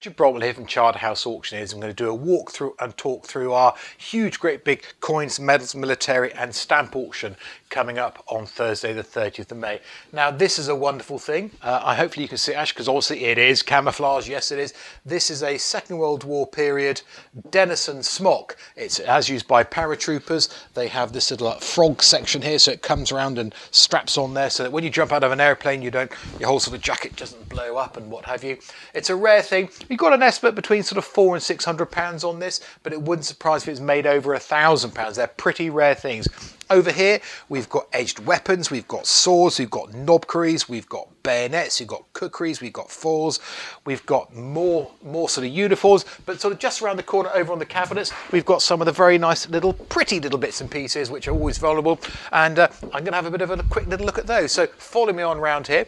Richard Bromwell here from Charterhouse Auctioneers. I'm going to do a walk through and talk through our huge, great big coins, medals, military and stamp auction coming up on Thursday the 30th of May. Now this is a wonderful thing. Hopefully you can see it, Ash, because obviously it is camouflage. Yes, it is. This is a Second World War period Denison smock. It's as used by paratroopers. They have this little frog section here, so it comes around and straps on there so that when you jump out of an airplane, your whole sort of jacket doesn't blow up and what have you. It's a rare thing. We've got an estimate between sort of £400 and £600 on this, but it wouldn't surprise if it's made over £1,000. They're pretty rare things. Over here, we've got edged weapons, we've got swords, we've got knobkerries, we've got bayonets, we've got kukris, we've got foils, we've got more sort of uniforms, but sort of just around the corner over on the cabinets, we've got some of the very nice pretty little bits and pieces, which are always vulnerable, and I'm going to have a bit of a quick little look at those. So follow me on around here.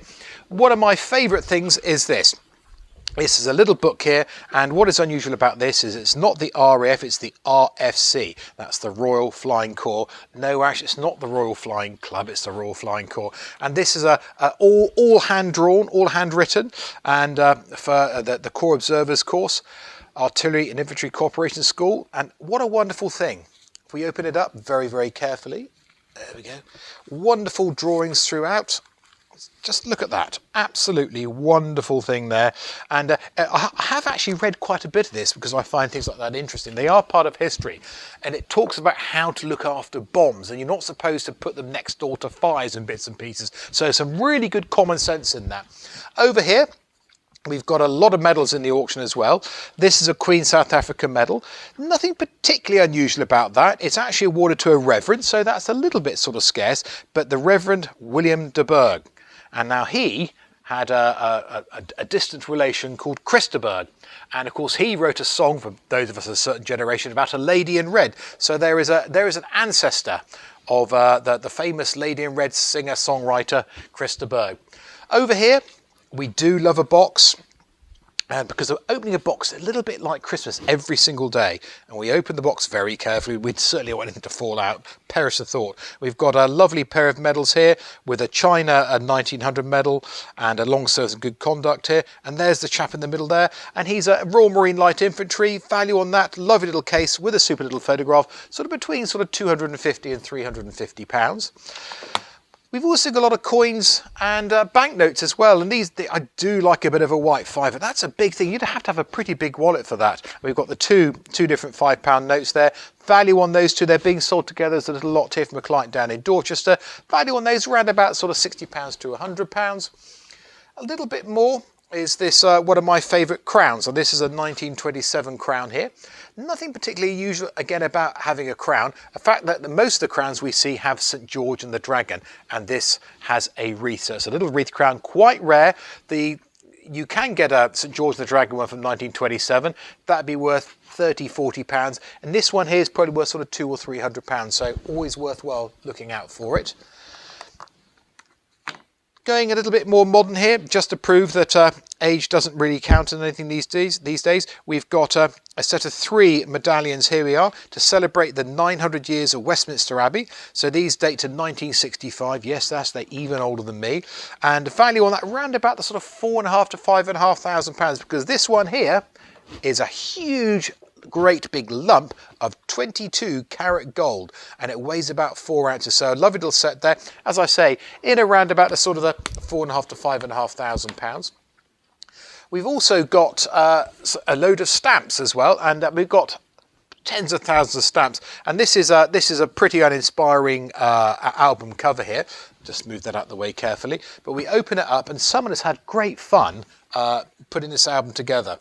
One of my favourite things is this. This is a little book here, and what is unusual about this is it's not the RAF, it's the RFC. That's the Royal Flying Corps. No, Ash, it's not the Royal Flying Club, it's the Royal Flying Corps. And this is all hand-drawn, all handwritten, and for the Corps Observers course, Artillery and Infantry Corporation School. And what a wonderful thing. If we open it up very, very carefully, there we go. Wonderful drawings throughout. Just look at that, absolutely wonderful thing there. And I have actually read quite a bit of this because I find things like that interesting. They are part of history, and it talks about how to look after bombs, and you're not supposed to put them next door to fires and bits and pieces. So some really good common sense in that. Over here, we've got a lot of medals in the auction as well. This is a Queen South Africa medal. Nothing particularly unusual about that. It's actually awarded to a Reverend, so that's a little bit sort of scarce, but the Reverend William de Burgh. And now he had a distant relation called Chris de Burgh. And of course he wrote a song for those of us of a certain generation about a lady in red. So there is an ancestor of the famous Lady in Red singer-songwriter Chris de Burgh. Over here, we do love a box. And because of opening a box a little bit like Christmas every single day, and we open the box very carefully, we'd certainly don't want anything to fall out, perish the thought. We've got a lovely pair of medals here with a China 1900 medal and a long service and good conduct here, and there's the chap in the middle there, and he's a Royal Marine Light Infantry. Value on that, lovely little case with a super little photograph, sort of between sort of £250 and £350. We've also got a lot of coins and banknotes as well, and I do like a bit of a white fiver. That's a big thing. You'd have to have a pretty big wallet for that. We've got the two different £5 notes there. Value on those two, they're being sold together as a little lot here from a client down in Dorchester. Value on those around about sort of £60 to £100. A little bit more is this one of my favourite crowns, and this is a 1927 crown here. Nothing particularly usual again about having a crown. The fact that most of the crowns we see have St George and the Dragon, and this has a wreath. So it's a little wreath crown, quite rare. You can get a St George and the Dragon one from 1927. That'd be worth £30–40, and this one here is probably worth sort of £200 or £300. So always worthwhile looking out for it. Going a little bit more modern here, just to prove that age doesn't really count in anything these days. We've got a set of 3 medallions, here we are, to celebrate the 900 years of Westminster Abbey. So these date to 1965. Yes, they're even older than me. And the value on that around about the sort of £4,500 to £5,500, because this one here is a huge, great big lump of 22 karat gold, and it weighs about 4 ounces. So a lovely little set there, as I say, in around about the sort of the £4,500 to £5,500. We've also got a load of stamps as well, and we've got tens of thousands of stamps. And this is a pretty uninspiring album cover here. Just move that out of the way carefully. But we open it up, and someone has had great fun putting this album together.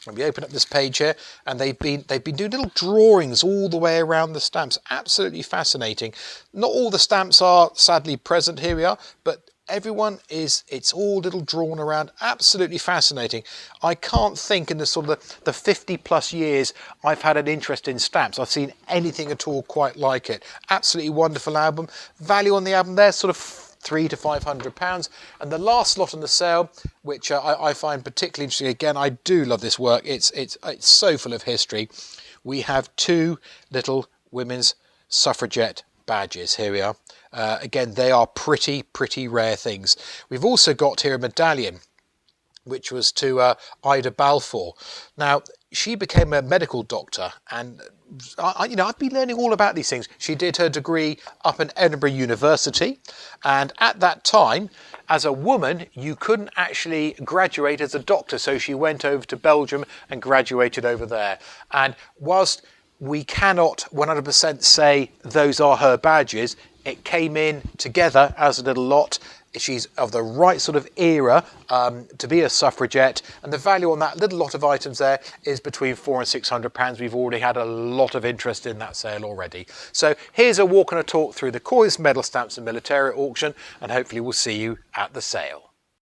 And we open up this page here, and they've been doing little drawings all the way around the stamps. Absolutely fascinating. Not all the stamps are sadly present. Here we are, but everyone is. It's all little drawn around. Absolutely fascinating. I can't think in the sort of the 50+ years I've had an interest in stamps, I've seen anything at all quite like it. Absolutely wonderful album. Value on the album there, sort of £300 to £500. And the last lot on the sale, which I find particularly interesting, again, I do love this work. It's so full of history. We have 2 little women's suffragette badges. Here we are. Again, they are pretty rare things. We've also got here a medallion which was to Ida Balfour. Now, she became a medical doctor, and I've been learning all about these things. She did her degree up in Edinburgh University, and at that time, as a woman, you couldn't actually graduate as a doctor, so she went over to Belgium and graduated over there. And whilst we cannot 100% say those are her badges, it came in together as a little lot. She's of the right sort of era to be a suffragette, and the value on that little lot of items there is between £400 and £600. We've already had a lot of interest in that sale already. So here's a walk and a talk through the coins, medal stamps and military auction, and hopefully we'll see you at the sale.